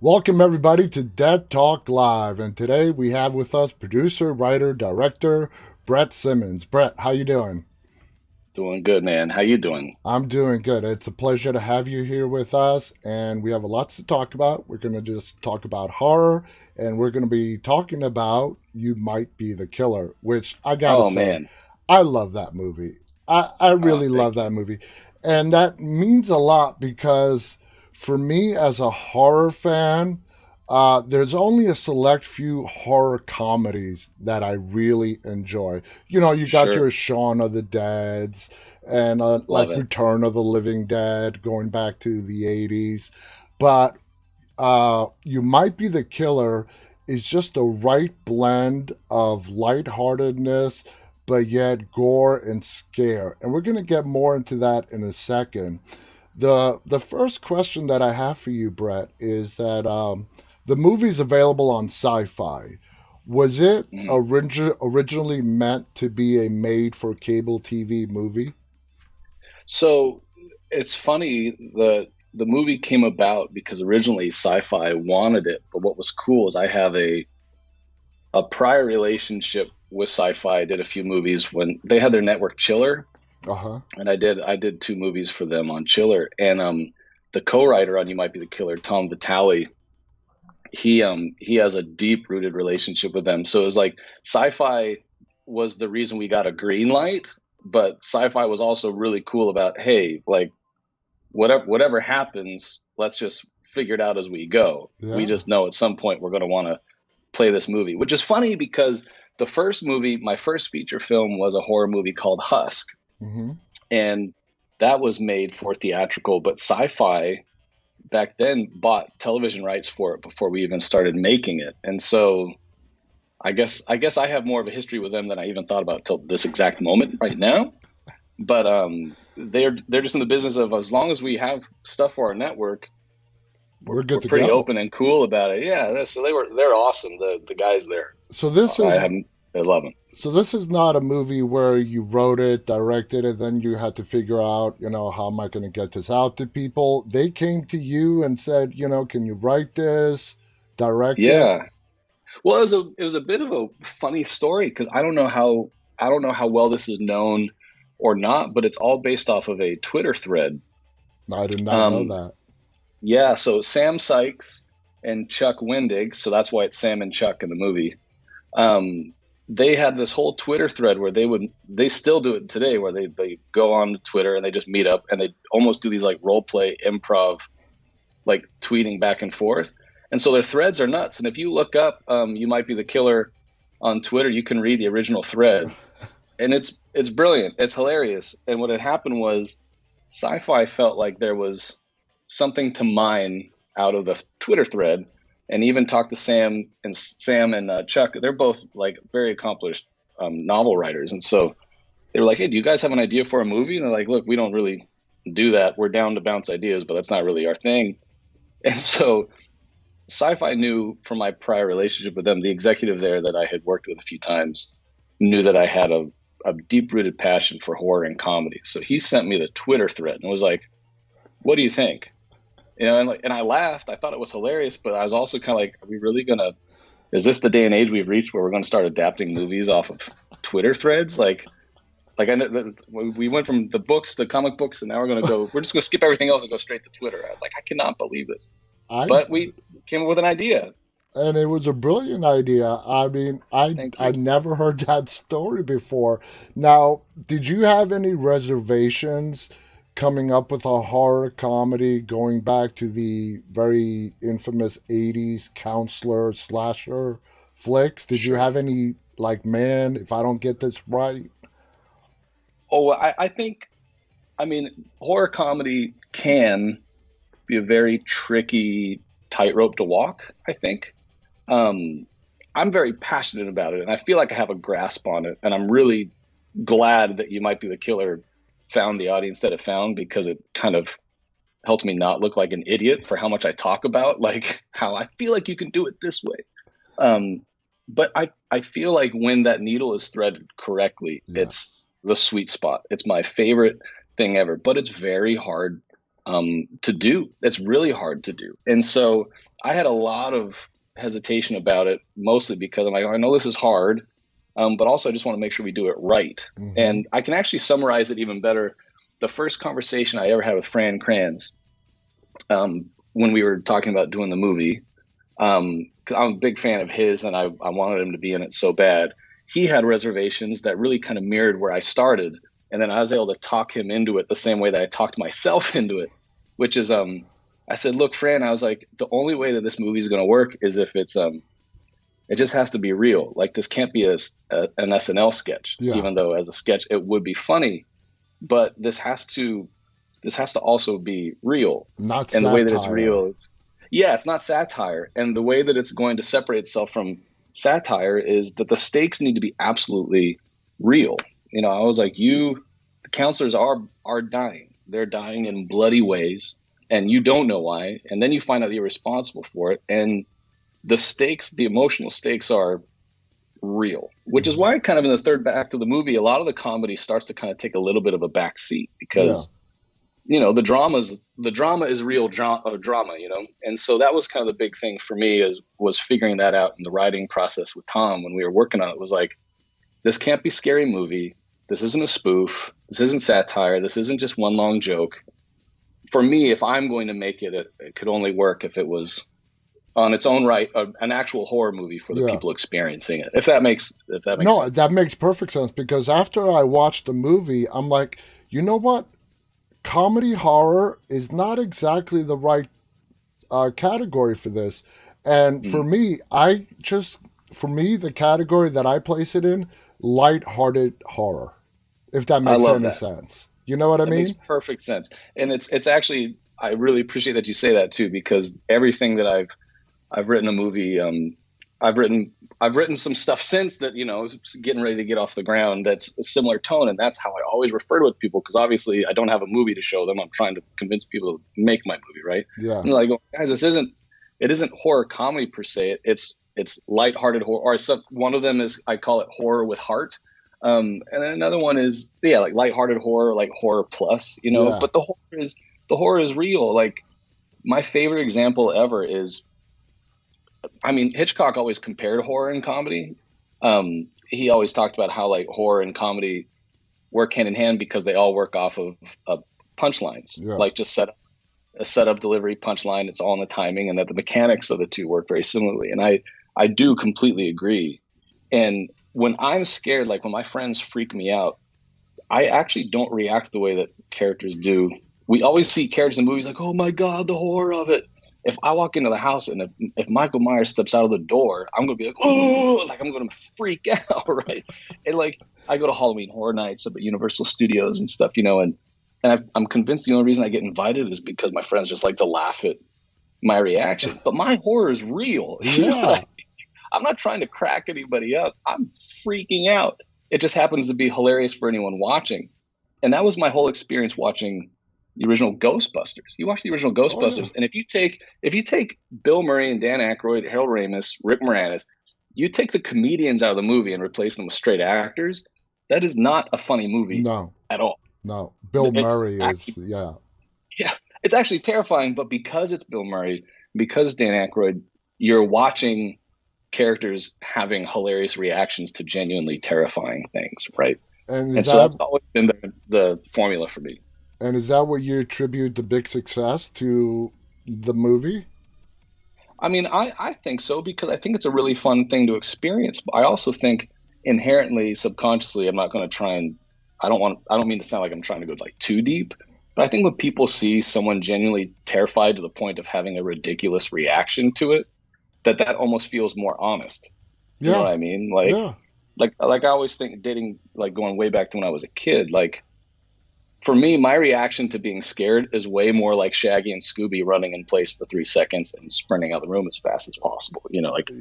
Welcome everybody to Dead Talk Live, and today we have with us producer, writer, director Brett Simmons. Brett, how you doing? Doing good, man. How you doing? I'm doing good. It's a pleasure to have you here with us, and we have a lot to talk about. We're going to just talk about horror, and we're going to be talking about You Might Be the Killer, which I gotta Oh say, man. I love that movie. I Oh, really love thank that you. movie, and that means a lot because for me as a horror fan, there's only a select few horror comedies that I really enjoy. You know, you got Sure. your Shaun of the Deads and like Love it. Return of the Living Dead, going back to the 80s. But You Might Be the Killer is just the right blend of lightheartedness, but yet gore and scare. And we're going to get more into that in a second. The first question that I have for you, Brett, is that the movie's available on Sci-Fi. Was it Mhm. originally meant to be a made-for-cable TV movie? So it's funny the movie came about because originally Sci-Fi wanted it, but what was cool is I have a prior relationship with Sci-Fi. I did a few movies when they had their network Chiller, Uh huh. and I did two movies for them on Chiller, and the co-writer on You Might Be the Killer, Tom Vitale, he has a deep rooted relationship with them. So it was like Sci-Fi was the reason we got a green light, but Sci-Fi was also really cool about, hey, like whatever happens, let's just figure it out as we go. We Yeah. just know at some point we're going to want to play this movie, which is funny because the first movie, my first feature film, was a horror movie called Husk, Mm-hmm. and that was made for theatrical, but Sci-Fi back then bought television rights for it before we even started making it. And so I guess I have more of a history with them than I even thought about till this exact moment right now. But they're just in the business of, as long as we have stuff for our network, We're we're good to pretty go. open and cool about it. Yeah, so they're awesome. The guys there, So this I is haven't I love them. so this is not a movie where you wrote it, directed it, then you had to figure out, how am I going to get this out to people? They came to you and said, can you write this, direct it? Yeah. Well, it was a bit of a funny story because I don't know how well this is known or not, but it's all based off of a Twitter thread. I did not know Um, that. yeah, so Sam Sykes and Chuck Wendig, so that's why it's Sam and Chuck in the movie. They had this whole Twitter thread where they still do it today, where they go on Twitter and they just meet up and they almost do these like role play improv, like tweeting back and forth. And so their threads are nuts. And if you look up You Might Be the Killer on Twitter, you can read the original thread. And it's brilliant. It's hilarious. And what had happened was Sci-Fi felt like there was something to mine out of the Twitter thread, and even talked to Sam and Chuck. They're both like very accomplished novel writers, and so they were like, "Hey, do you guys have an idea for a movie?" And they're like, "Look, we don't really do that. We're down to bounce ideas, but that's not really our thing." And so Sci-Fi knew from my prior relationship with them, the executive there that I had worked with a few times knew that I had a deep rooted passion for horror and comedy. So he sent me the Twitter thread and was like, "What do you think?" And I laughed. I thought it was hilarious, but I was also kind of like, "Are we really gonna? Is this the day and age we've reached where we're going to start adapting movies off of Twitter threads?" Like I know we went from the books to comic books, and now we're going to go. We're just going to skip everything else and go straight to Twitter. I was like, I cannot believe this, I but we came up with an idea. and it was a brilliant idea. I mean, I Thank I you. never heard that story before. Now, did you have any reservations coming up with a horror comedy going back to the very infamous 80s counselor slasher flicks? Did you Sure. have any like, man, if I don't get this right? Oh, well, I think, I mean, horror comedy can be a very tricky tightrope to walk, I think. Um, I'm very passionate about it, and I feel like I have a grasp on it, and I'm really glad that You Might Be the Killer found the audience that it found, because it kind of helped me not look like an idiot for how much I talk about, like how I feel like you can do it this way. Um, but I feel like when that needle is threaded correctly, it's Yes. the sweet spot. It's my favorite thing ever, but it's very hard. to do. It's really hard to do. And so I had a lot of hesitation about it, mostly because I'm like, I know this is hard, but also I just want to make sure we do it right. Mm-hmm. And I can actually summarize it even better. The first conversation I ever had with Fran Kranz, when we were talking about doing the movie, 'cause I'm a big fan of his and I wanted him to be in it so bad. He had reservations that really kind of mirrored where I started. And then I was able to talk him into it the same way that I talked myself into it, which is, I said, look, Fran, I was like, the only way that this movie is going to work is if it's, it just has to be real. Like, this can't be an SNL sketch, even though as a sketch, it would be funny, but this has to also be real. Not and satire. The way that it's real. Yeah, it's not satire. And the way that it's going to separate itself from satire is that the stakes need to be absolutely real. You know, I was like, the counselors are dying. They're dying in bloody ways, and you don't know why. And then you find out you're responsible for it. And the stakes, the emotional stakes are real, which is why kind of in the third act of the movie, a lot of the comedy starts to kind of take a little bit of a back seat because, you know, the drama is real drama, you know? And so that was kind of the big thing for me was figuring that out in the writing process with Tom when we were working on it. It was like, this can't be a scary movie. This isn't a spoof. This isn't satire. This isn't just one long joke. For me, if I'm going to make it, it could only work if it was on its own right, an actual horror movie for the people experiencing it. If that makes sense. That makes perfect sense, because after I watched the movie, I'm like, you know what? Comedy horror is not exactly the right category for this. And for me, the category that I place it in, lighthearted horror, if that makes any sense. You know what I mean? Makes perfect sense. And it's actually, I really appreciate that you say that too, because everything that I've written a movie, I've written some stuff since that, you know, getting ready to get off the ground that's a similar tone. And that's how I always refer to it with people, because obviously I don't have a movie to show them. I'm trying to convince people to make my movie, right? Yeah. And like, guys, it isn't horror comedy per se. It's lighthearted horror. Or one of them is, I call it horror with heart. And then another one is, like lighthearted horror, like horror plus, you know, but the horror is real. Like, my favorite example ever is, I mean, Hitchcock always compared horror and comedy. He always talked about how like horror and comedy work hand in hand because they all work off of punchlines, like just a setup, delivery, punchline. It's all in the timing, and that the mechanics of the two work very similarly. And I do completely agree. And when I'm scared, like when my friends freak me out, I actually don't react the way that characters do. We always see characters in movies like, oh my God, the horror of it. If I walk into the house and if Michael Myers steps out of the door, I'm going to be like, oh, like I'm going to freak out, right? And like, I go to Halloween Horror Nights up at Universal Studios and stuff, you know, and I'm convinced the only reason I get invited is because my friends just like to laugh at my reaction. But my horror is real. You know what I mean? I'm not trying to crack anybody up. I'm freaking out. It just happens to be hilarious for anyone watching. And that was my whole experience watching the original Ghostbusters. You watch the original Ghostbusters, and if you take Bill Murray and Dan Aykroyd, Harold Ramis, Rick Moranis, you take the comedians out of the movie and replace them with straight actors, that is not a funny movie at all. No. Bill Murray is, Yeah, it's actually terrifying, but because it's Bill Murray, because it's Dan Aykroyd, you're watching characters having hilarious reactions to genuinely terrifying things, right? And so that's always been the formula for me. And is that what you attribute the big success to the movie? I mean, I think so, because I think it's a really fun thing to experience. But I also think inherently, subconsciously, I'm not going to try and, I don't mean to sound like I'm trying to go like too deep, but I think when people see someone genuinely terrified to the point of having a ridiculous reaction to it, that almost feels more honest. You know what I mean? Like I always think dating, like going way back to when I was a kid, like, for me, my reaction to being scared is way more like Shaggy and Scooby running in place for 3 seconds and sprinting out of the room as fast as possible. You know, like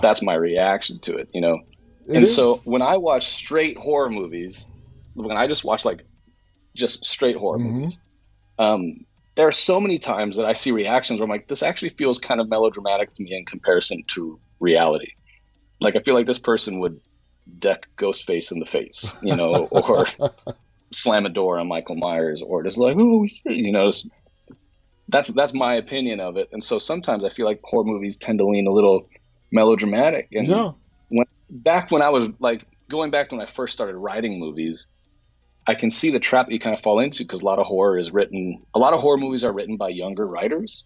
that's my reaction to it, you know? So when I watch straight horror movies, when I just watch like just straight horror movies, there are so many times that I see reactions where I'm like, this actually feels kind of melodramatic to me in comparison to reality. Like, I feel like this person would deck Ghostface in the face, you know, or slam a door on Michael Myers, or just like, oh shit, you know, that's my opinion of it. And so sometimes I feel like horror movies tend to lean a little melodramatic. And Yeah. when I was like going back to when I first started writing movies, I can see the trap that you kind of fall into because a lot of horror movies are written by younger writers.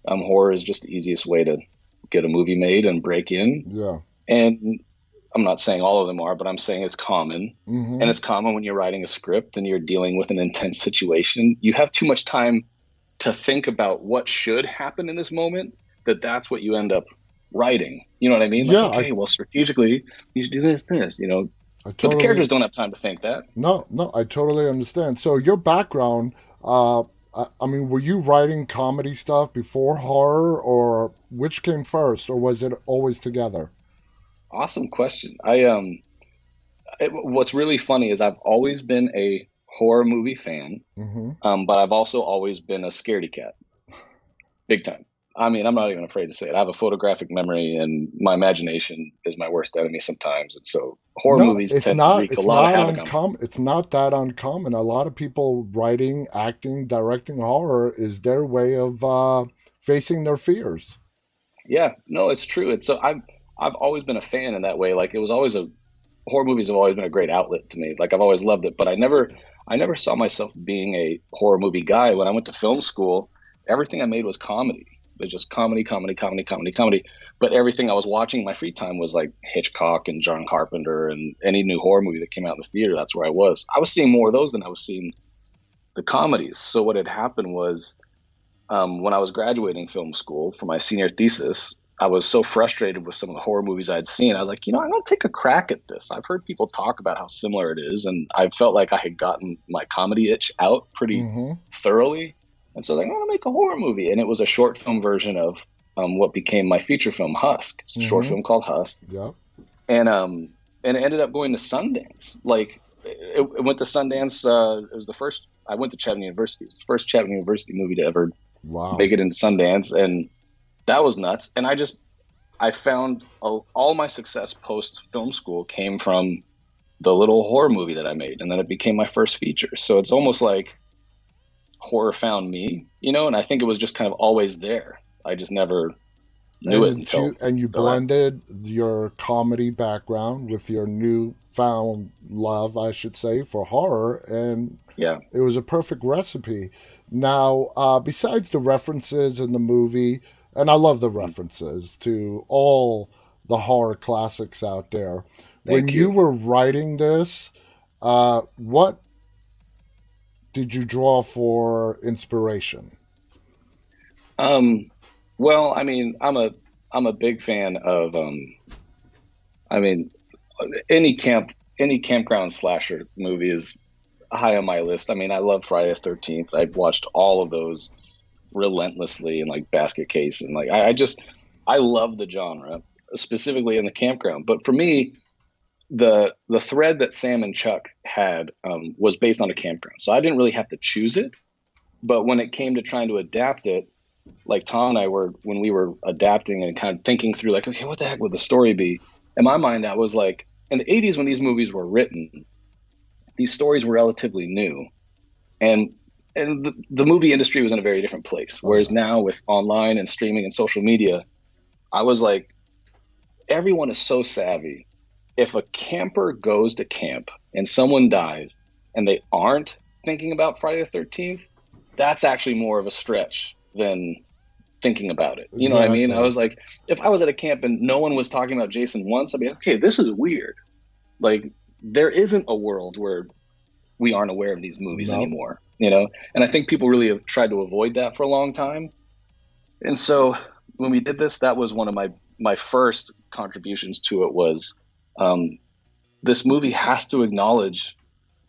Horror is just the easiest way to get a movie made and break in. Yeah. And I'm not saying all of them are, but I'm saying it's common. Mm-hmm. And it's common when you're writing a script and you're dealing with an intense situation. You have too much time to think about what should happen in this moment, that's what you end up writing. You know what I mean? Like, Yeah. well, strategically, you should do this, But the characters don't have time to think that. No, I totally understand. So your background, I mean, were you writing comedy stuff before horror, or which came first, or was it always together? Awesome question. What's really funny is I've always been a horror movie fan, but I've also always been a scaredy cat, big time. I mean, I'm not even afraid to say it. I have a photographic memory, and my imagination is my worst enemy sometimes. And so horror movies tend to wreak a lot of havoc on me. It's not that uncommon. A lot of people writing, acting, directing horror is their way of facing their fears. Yeah, no, it's true. It's so I've always been a fan in that way. Like horror movies have always been a great outlet to me. Like I've always loved it, but I never saw myself being a horror movie guy. When I went to film school, everything I made was comedy. It was just comedy. But everything I was watching in my free time was like Hitchcock and John Carpenter and any new horror movie that came out in the theater. That's where I was. I was seeing more of those than I was seeing the comedies. So what had happened was when I was graduating film school for my senior thesis, I was so frustrated with some of the horror movies I'd seen. I was like, I'm going to take a crack at this. I've heard people talk about how similar it is. And I felt like I had gotten my comedy itch out pretty thoroughly. And so I was like, I want to make a horror movie. And it was a short film version of what became my feature film, Husk. It's a short film called Husk. Yeah. And it ended up going to Sundance. Like it went to Sundance. It was the first, I went to Chattanooga University. It was the first Chattanooga University movie to ever make it into Sundance. And that was nuts. And I found all my success post film school came from the little horror movie that I made. And then it became my first feature. So it's almost like horror found me, and I think it was just kind of always there. I just never knew it. And you blended your comedy background with your newfound love, I should say, for horror. And it was a perfect recipe. Now, besides the references in the movie, and I love the references to all the horror classics out there. When you were writing this, what did you draw for inspiration? Well, I mean, I'm a big fan of any campground slasher movie is high on my list. I mean, I love Friday the 13th. I've watched all of those relentlessly, and like Basket Case, and like I love the genre, specifically in the campground. But for me, the thread that Sam and Chuck had was based on a campground, so I didn't really have to choose it. But when it came to trying to adapt it, like Tom and I were, when we were adapting and kind of thinking through, like, okay, what the heck would the story be? In my mind, I was like, in the 80s when these movies were written, these stories were relatively new, and the movie industry was in a very different place. Whereas now with online and streaming and social media, I was like, everyone is so savvy. If a camper goes to camp and someone dies and they aren't thinking about Friday the 13th, that's actually more of a stretch than thinking about it. You know what I mean? I was like, if I was at a camp and no one was talking about Jason once, I'd be like, okay, this is weird. Like, there isn't a world where we aren't aware of these movies anymore, And I think people really have tried to avoid that for a long time. And so when we did this, that was one of my first contributions to it was, this movie has to acknowledge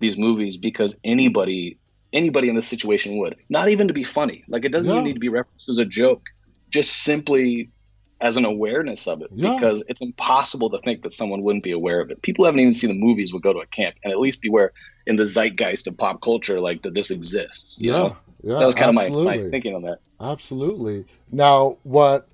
these movies because anybody in this situation would, not even to be funny. Like, it doesn't even need to be referenced as a joke, just simply as an awareness of it, because it's impossible to think that someone wouldn't be aware of it. People haven't even seen the movies would go to a camp and at least be aware in the zeitgeist of pop culture, like, that this exists. You know? That was kind of my thinking on that. Absolutely. Now, what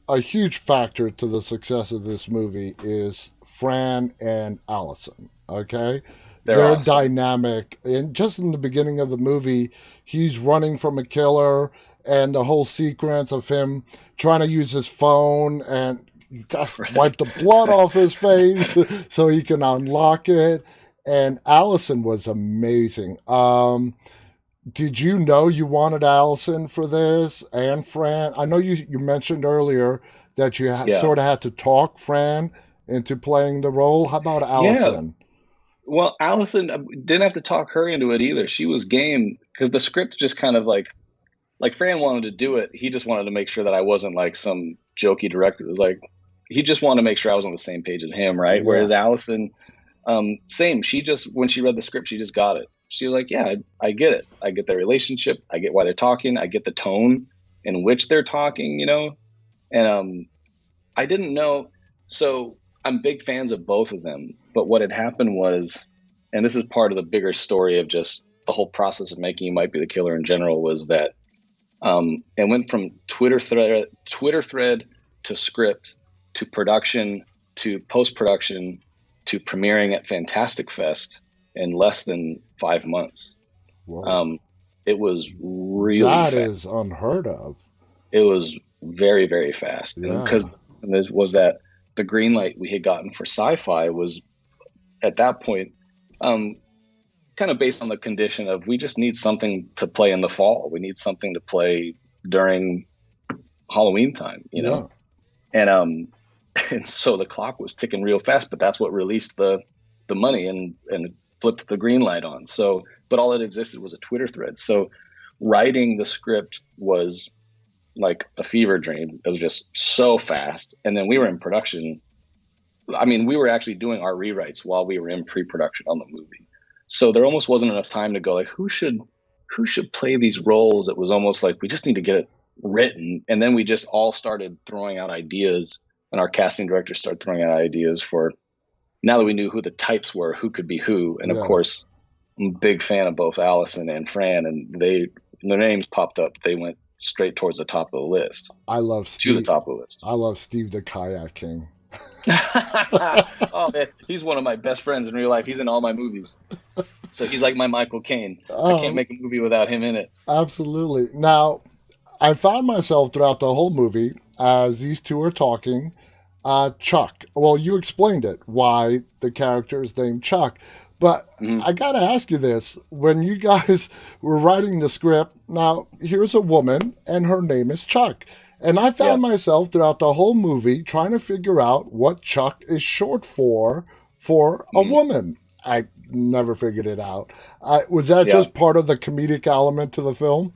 a huge factor to the success of this movie is Fran and Allison. Okay. They're awesome. Dynamic. And just in the beginning of the movie, he's running from a killer and the whole sequence of him trying to use his phone and just wipe the blood off his face so he can unlock it. And Allison was amazing. Did you know you wanted Allison for this and Fran? I know you mentioned earlier that you sort of had to talk Fran into playing the role. How about Allison? Yeah. Well, Allison didn't have to talk her into it either. She was game because the script just kind of like Fran wanted to do it. He just wanted to make sure that I wasn't like some jokey director. It was like, he just wanted to make sure I was on the same page as him, right? Yeah. Whereas Allison, same. She just, when she read the script, she just got it. She was like, yeah, I get it. I get their relationship. I get why they're talking. I get the tone in which they're talking, you know? And I didn't know. So I'm big fans of both of them. But what had happened was, and this is part of the bigger story of just the whole process of making You Might Be the Killer in general, was that it went from Twitter thread to script to production to post-production to premiering at Fantastic Fest in less than 5 months. It was really that fast. Is unheard of. It was very, very fast. Because this was that the green light we had gotten for sci-fi was at that point kind of based on the condition of, we just need something to play in the fall. We need something to play during Halloween time, you know? And so the clock was ticking real fast, but that's what released the money and flipped the green light on. So, but all that existed was a Twitter thread. So writing the script was like a fever dream. It was just so fast. And then we were in production. I mean, we were actually doing our rewrites while we were in pre-production on the movie. So there almost wasn't enough time to go like, who should play these roles? It was almost like, we just need to get it written. And then we just all started throwing out ideas, and our casting director started throwing out ideas for, now that we knew who the types were, who could be who. And of course, I'm a big fan of both Allison and Fran, and their names popped up. They went straight towards the top of the list. I love Steve. To the top of the list. I love Steve the Kayak King. Oh man, he's one of my best friends in real life. He's in all my movies, so he's like my Michael Caine. I can't make a movie without him in it. Absolutely. Now, I found myself throughout the whole movie, as these two are talking, Chuck. Well, you explained it, why the character is named Chuck. But I got to ask you this. When you guys were writing the script, now, here's a woman, and her name is Chuck. And I found myself throughout the whole movie trying to figure out what Chuck is short for a woman. I never figured it out. Was that just part of the comedic element to the film?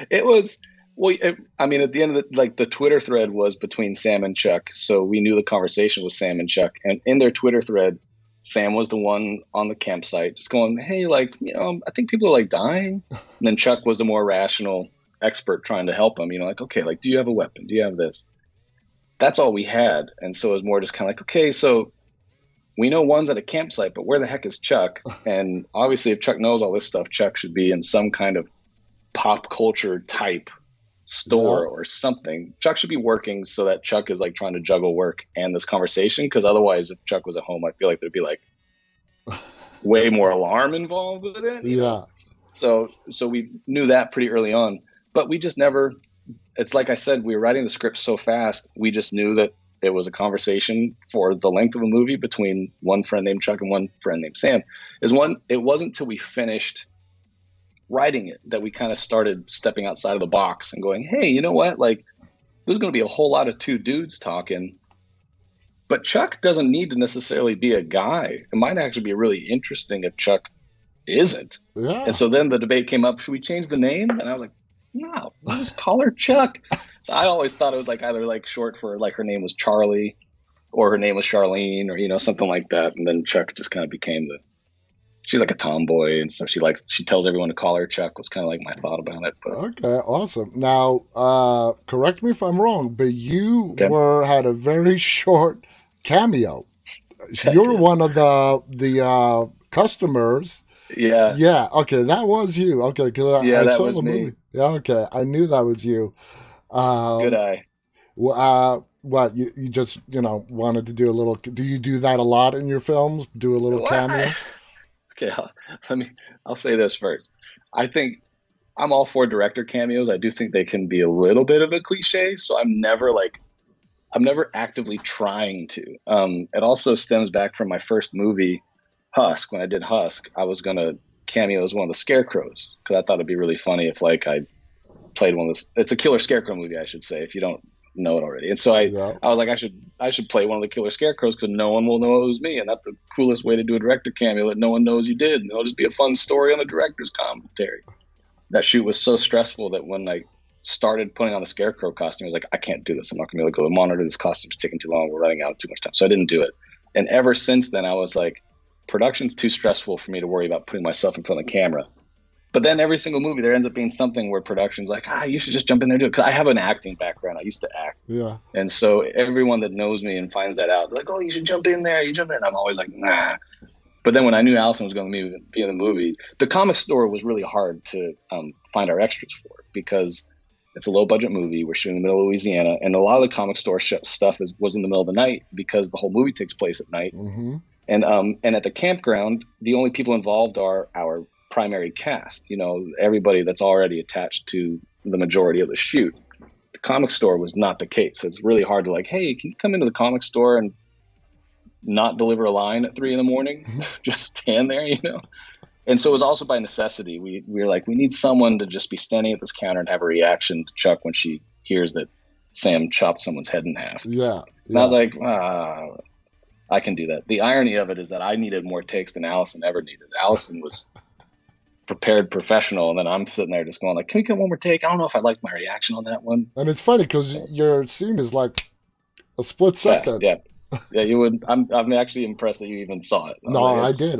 It was. Well, I mean, at the end of the Twitter thread was between Sam and Chuck. So we knew the conversation was Sam and Chuck. And in their Twitter thread, Sam was the one on the campsite just going, hey, like, you know, I think people are like dying. And then Chuck was the more rational expert trying to help him, you know, like, okay, like, do you have a weapon? Do you have this? That's all we had. And so it was more just kind of like, okay, so we know one's at a campsite, but where the heck is Chuck? And obviously if Chuck knows all this stuff, Chuck should be in some kind of pop culture type store or something. Chuck should be working so that Chuck is like trying to juggle work and this conversation. Because otherwise, if Chuck was at home, I feel like there'd be like way more alarm involved with it. You know? So we knew that pretty early on. But we just never, it's like I said, we were writing the script so fast, we just knew that it was a conversation for the length of a movie between one friend named Chuck and one friend named Sam. It wasn't until we finished writing it that we kind of started stepping outside of the box and going, hey, you know what? Like, there's going to be a whole lot of two dudes talking, but Chuck doesn't need to necessarily be a guy. It might actually be really interesting if Chuck isn't. Yeah. And so then the debate came up, should we change the name? And I was like, no, we'll just call her Chuck. So I always thought it was like either like short for like her name was Charlie or her name was Charlene or, you know, something like that. And then Chuck just kind of became she's like a tomboy. And so she tells everyone to call her Chuck was kind of like my thought about it. But. Okay, awesome. Now, correct me if I'm wrong, but you had a very short cameo. You're one of the customers. Yeah. Yeah. Okay. That was you. Okay. Because I saw the me. movie. Yeah. Okay. I knew that was you. Good eye. What you just wanted to do a little? Do you do that a lot in your films? Do a little cameo? Okay. I'll say this first. I think I'm all for director cameos. I do think they can be a little bit of a cliche, so I'm never actively trying to. It also stems back from my first movie, Husk. When I did Husk, I was gonna cameo as one of the scarecrows because I thought it'd be really funny if like I played one of this. It's a killer scarecrow movie, I should say, if you don't know it already. And so I was like, I should play one of the killer scarecrows because no one will know it was me, and that's the coolest way to do a director cameo that no one knows you did, and it'll just be a fun story on the director's commentary. That shoot was so stressful that when I started putting on the scarecrow costume, I was like, I can't do this. I'm not gonna be able to go monitor this costume's taking too long. We're running out of too much time. So I didn't do it. And ever since then, I was like, production's too stressful for me to worry about putting myself in front of the camera. But then every single movie, there ends up being something where production's like, you should just jump in there and do it. Because I have an acting background. I used to act. Yeah. And so everyone that knows me and finds that out, like, oh, you should jump in there. You jump in. I'm always like, nah. But then when I knew Allison was going to be in the movie, the comic store was really hard to find our extras for because it's a low budget movie. We're shooting in the middle of Louisiana. And a lot of the comic store stuff was in the middle of the night because the whole movie takes place at night. Mm-hmm. And at the campground, the only people involved are our primary cast, everybody that's already attached to the majority of the shoot. The comic store was not the case. It's really hard to like, hey, can you come into the comic store and not deliver a line at 3 a.m? Just stand there, And so it was also by necessity. We were like, we need someone to just be standing at this counter and have a reaction to Chuck when she hears that Sam chopped someone's head in half. Yeah. And I was like, I can do that. The irony of it is that I needed more takes than Allison ever needed. Allison was prepared professional, and then I'm sitting there just going like, can we get one more take? I don't know if I like my reaction on that one. And it's funny because your scene is like a split second. Yeah. Yeah, you would. I'm actually impressed that you even saw it. No, I did.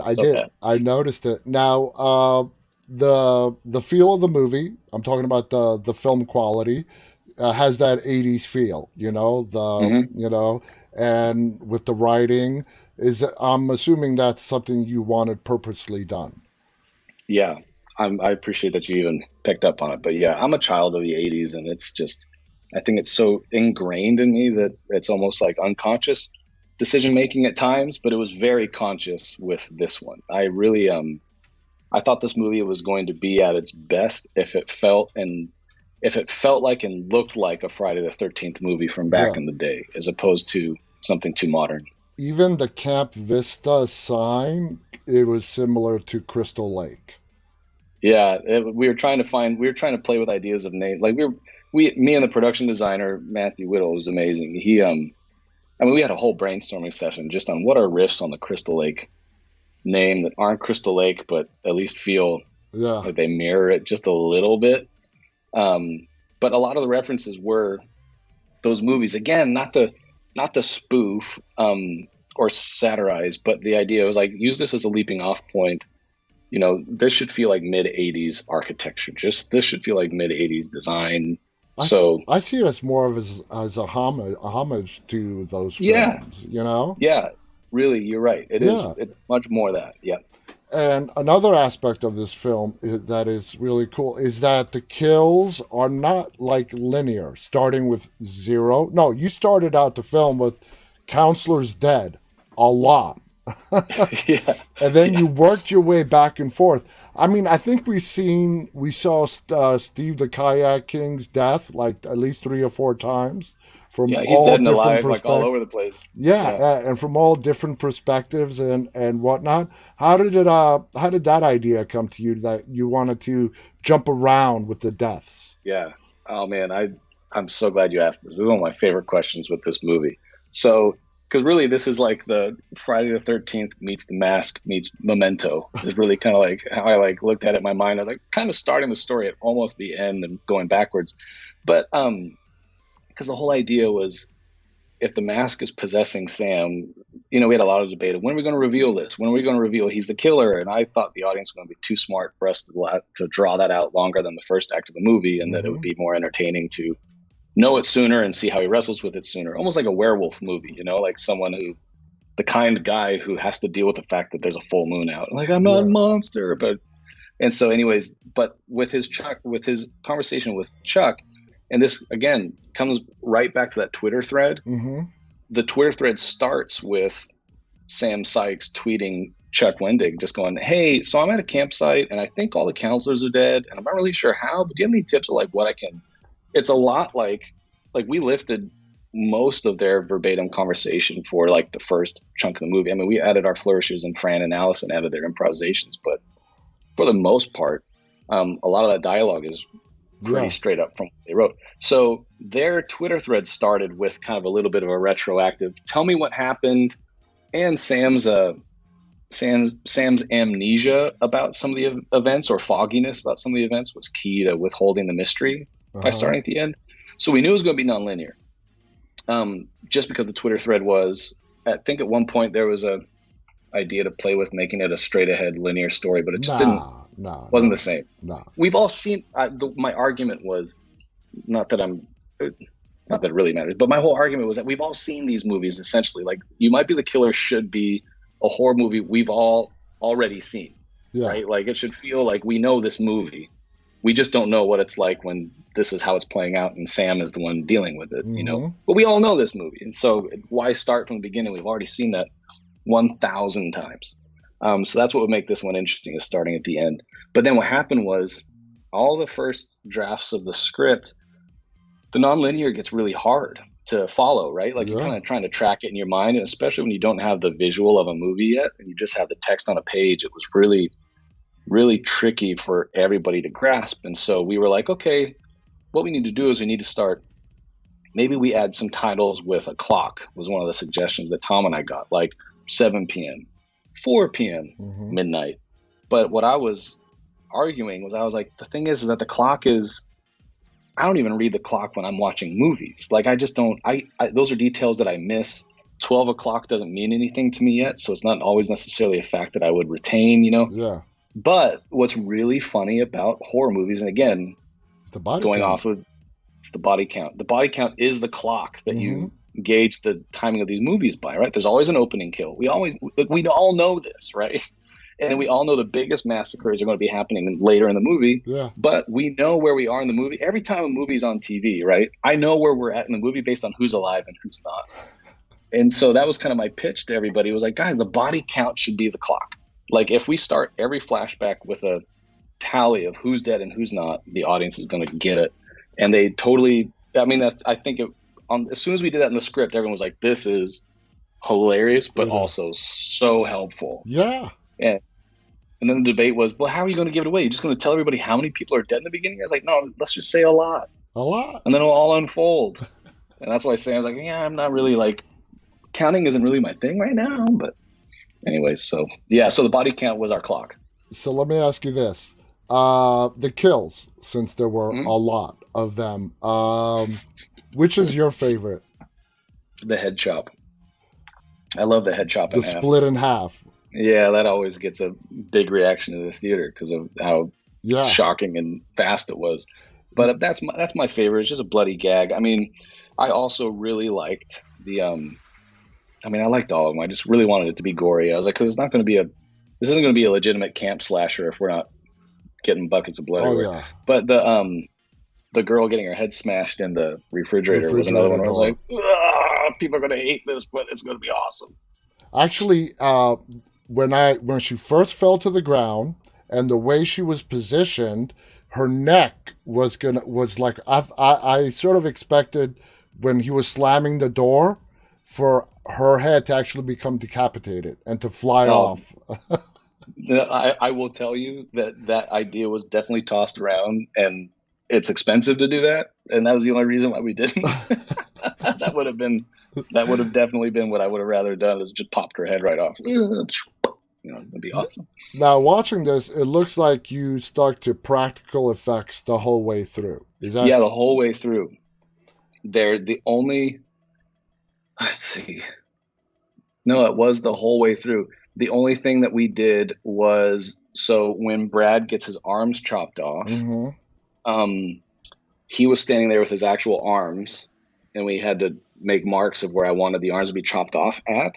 I noticed it. Now, the feel of the movie, I'm talking about the film quality, has that 80s feel, and with the writing, I'm assuming that's something you wanted purposely done. Yeah, I appreciate that you even picked up on it. But yeah, I'm a child of the 80s, and it's just, I think it's so ingrained in me that it's almost like unconscious decision-making at times, but it was very conscious with this one. I really, I thought this movie was going to be at its best if it felt like and looked like a Friday the 13th movie from back in the day, as opposed to something too modern. Even the Camp Vista sign, it was similar to Crystal Lake. Yeah, we were trying to play with ideas of name. Like me and the production designer, Matthew Whittle, was amazing. We had a whole brainstorming session just on what are riffs on the Crystal Lake name that aren't Crystal Lake, but at least feel like they mirror it just a little bit. But a lot of the references were those movies. Again, not the spoof or satirize, but the idea was like, use this as a leaping off point. This should feel like mid-'80s architecture. This should feel like mid-'80s design. I see it as more of as a homage to those films, Yeah, really, you're right. It is. It's much more that, yeah. And another aspect of this film that is really cool is that the kills are not like linear, starting with 0. No, you started out the film with counselors dead, a lot. And then you worked your way back and forth. I think we saw Steve the Kayak King's death like at least 3 or 4 times from he's all dead and different alive, like all over the place. And from all different perspectives and whatnot. How did that idea come to you that you wanted to jump around with the deaths? Yeah. Oh man, I'm so glad you asked this. This is one of my favorite questions with this movie. So, because really, this is like the Friday the 13th meets The Mask meets Memento. It's really kind of like how I looked at it in my mind. I was like kind of starting the story at almost the end and going backwards. But because the whole idea was, if The Mask is possessing Sam, we had a lot of debate of when are we going to reveal this? When are we going to reveal he's the killer? And I thought the audience was going to be too smart for us to draw that out longer than the first act of the movie, and that it would be more entertaining to know it sooner and see how he wrestles with it sooner. Almost like a werewolf movie, like someone the kind guy who has to deal with the fact that there's a full moon out. Like, I'm not a monster, and so anyways, but with his conversation with Chuck, and this again comes right back to that Twitter thread. Mm-hmm. The Twitter thread starts with Sam Sykes tweeting Chuck Wendig just going, hey, so I'm at a campsite and I think all the counselors are dead and I'm not really sure how, but do you have any tips of like what I can? It's a lot like we lifted most of their verbatim conversation for like the first chunk of the movie. I mean, we added our flourishes and Fran and Allison added their improvisations, but for the most part, a lot of that dialogue is pretty straight up from what they wrote. So their Twitter thread started with kind of a little bit of a retroactive, tell me what happened, and Sam's amnesia about some of the events, or fogginess about some of the events, was key to withholding the mystery by starting at the end. So we knew it was going to be nonlinear. Just because the Twitter thread was, I think at one point there was a idea to play with making it a straight ahead linear story, but it just wasn't the same. We've all seen, my argument was, not that it really matters, but my whole argument was that we've all seen these movies essentially. Like, You Might Be the Killer should be a horror movie we've all already seen, right? Like, it should feel like we know this movie. We just don't know what it's like when this is how it's playing out and Sam is the one dealing with it, you know? But we all know this movie. And so why start from the beginning? We've already seen that 1,000 times. So that's what would make this one interesting, is starting at the end. But then what happened was, all the first drafts of the script, the nonlinear gets really hard to follow, right? Like, you're kind of trying to track it in your mind, and especially when you don't have the visual of a movie yet and you just have the text on a page, it was really, really tricky for everybody to grasp. And so we were like, okay, what we need to do is we need to start, maybe we add some titles with a clock, was one of the suggestions that Tom and I got, like 7 p.m., 4 p.m., midnight. But what I was arguing was, I was like, the thing is that the clock is, I don't even read the clock when I'm watching movies. Like, I just don't, those are details that I miss. 12 o'clock doesn't mean anything to me yet, so it's not always necessarily a fact that I would retain, you know? Yeah. But what's really funny about horror movies, and again, it's the body going count. off of, it's the body count. The body count is the clock that you gauge the timing of these movies by, right? There's always an opening kill. We all know this, right? And we all know the biggest massacres are going to be happening later in the movie. Yeah. But we know where we are in the movie. Every time a movie's on TV, right? I know where we're at in the movie based on who's alive and who's not. And so that was kind of my pitch to everybody. It was like, guys, the body count should be the clock. Like, if we start every flashback with a tally of who's dead and who's not, the audience is going to get it. And they totally, I mean, I think as soon as we did that in the script, everyone was like, this is hilarious, but also so helpful. Yeah. And then the debate was, well, how are you going to give it away? You're just going to tell everybody how many people are dead in the beginning? I was like, no, let's just say a lot. A lot. And then it'll all unfold. And that's why Sam's like, yeah, I'm not really, like, counting isn't really my thing right now. But anyway, so the body count was our clock. So let me ask you this. The kills, since there were a lot of them, which is your favorite? The head chop. I love the head chop in half. The split in half. Yeah, that always gets a big reaction in the theater because of how shocking and fast it was. But that's my favorite. It's just a bloody gag. I mean, I also really liked I liked all of them. I just really wanted it to be gory. I was like, because this isn't going to be a legitimate camp slasher if we're not getting buckets of blood everywhere. But the girl getting her head smashed in the refrigerator was another one where I was like, people are going to hate this, but it's going to be awesome. Actually, when she first fell to the ground and the way she was positioned, her neck was like, I sort of expected when he was slamming the door for her head to actually become decapitated and to fly off. I will tell you that idea was definitely tossed around, and it's expensive to do that, and that was the only reason why we didn't. That would have definitely been what I would have rather done, is just popped her head right off. It'd be awesome. Now, watching this, it looks like you stuck to practical effects the whole way through. Is that? Yeah, the whole way through. They're the only. Let's see. No, it was the whole way through. The only thing that we did was, so when Brad gets his arms chopped off, he was standing there with his actual arms, and we had to make marks of where I wanted the arms to be chopped off at.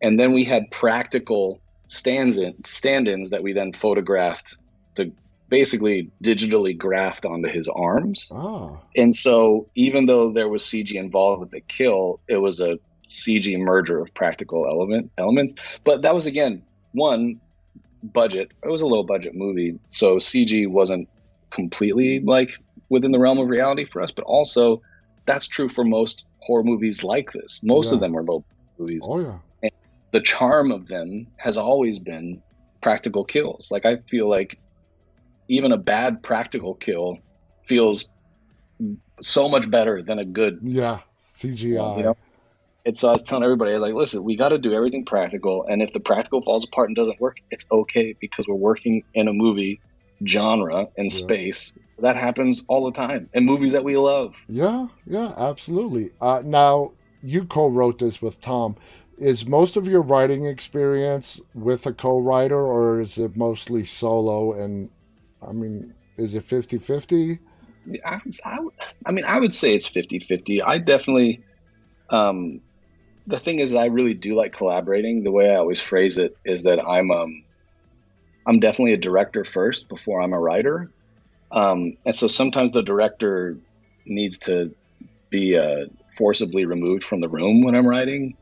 And then we had practical stand-ins that we then photographed to basically digitally graft onto his arms. Oh. And so even though there was CG involved with the kill, it was a CG merger of practical elements. But that was, again, one, budget. It was a low budget movie, so CG wasn't completely like within the realm of reality for us. But also, that's true for most horror movies like this. Most of Yeah. them are low movies. Oh yeah. And the charm of them has always been practical kills. Like I feel like even a bad practical kill feels so much better than a good Yeah. one, CGI. And so I was telling everybody, like, listen, we got to do everything practical. And if the practical falls apart and doesn't work, it's okay because we're working in a movie genre in Yeah. space. That happens all the time in movies that we love. Yeah. Yeah. Absolutely. Now you co-wrote this with Tom. Is most of your writing experience with a co-writer, or is it mostly solo? And I mean, is it 50-50? I mean, I would say it's 50-50. I definitely, the thing is, I really do like collaborating. The way I always phrase it is that I'm definitely a director first before I'm a writer. And so sometimes the director needs to be forcibly removed from the room when I'm writing,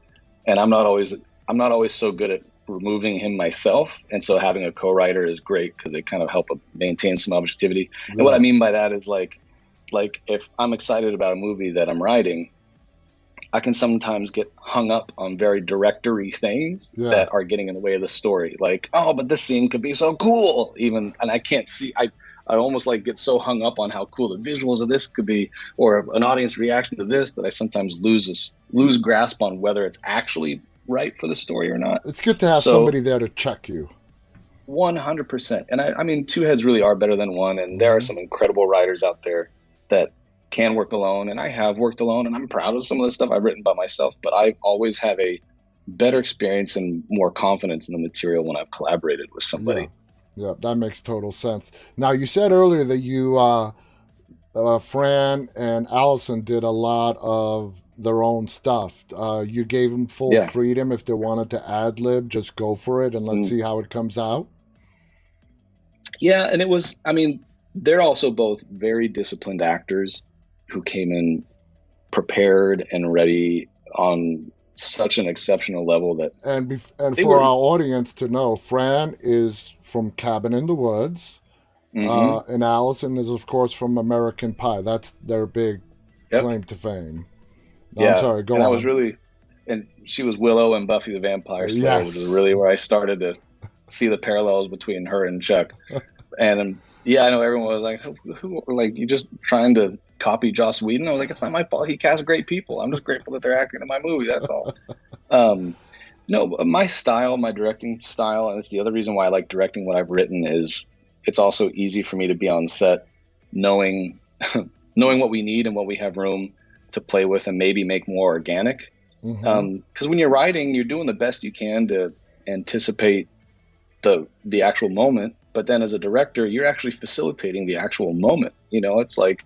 and I'm not always so good at removing him myself. And so having a co-writer is great because they kind of help maintain some objectivity. Yeah. And what I mean by that is like if I'm excited about a movie that I'm writing, I can sometimes get hung up on very directory things that are getting in the way of the story. Like, oh, but this scene could be so cool, and I can't see. I almost like get so hung up on how cool the visuals of this could be, or an audience reaction to this, that I sometimes lose grasp on whether it's actually right for the story or not. It's good to have somebody there to check you. 100%. And I mean, two heads really are better than one, and there are some incredible writers out there that can work alone, and I have worked alone, and I'm proud of some of the stuff I've written by myself, but I always have a better experience and more confidence in the material when I've collaborated with somebody. Yeah, that makes total sense. Now, you said earlier that you, Fran and Allison did a lot of their own stuff. You gave them full freedom. If they wanted to ad-lib, just go for it and let's see how it comes out. Yeah, and it was, I mean, they're also both very disciplined actors who came in prepared and ready on such an exceptional level that and for our audience to know, Fran is from Cabin in the Woods, and Allison is of course from American Pie. That's their big claim to fame. No, I'm sorry, go on. And she was Willow in Buffy the Vampire Slayer, which is really where I started to see the parallels between her and Chuck. And I know everyone was like, who like, you just trying to copy Joss Whedon? I was like, it's not my fault. He casts great people. I'm just grateful that they're acting in my movie. That's all. No, my style, my directing style, and it's the other reason why I like directing what I've written, is it's also easy for me to be on set knowing what we need and what we have room to play with and maybe make more organic. Because when you're writing, you're doing the best you can to anticipate the actual moment. But then as a director, you're actually facilitating the actual moment. You know, it's like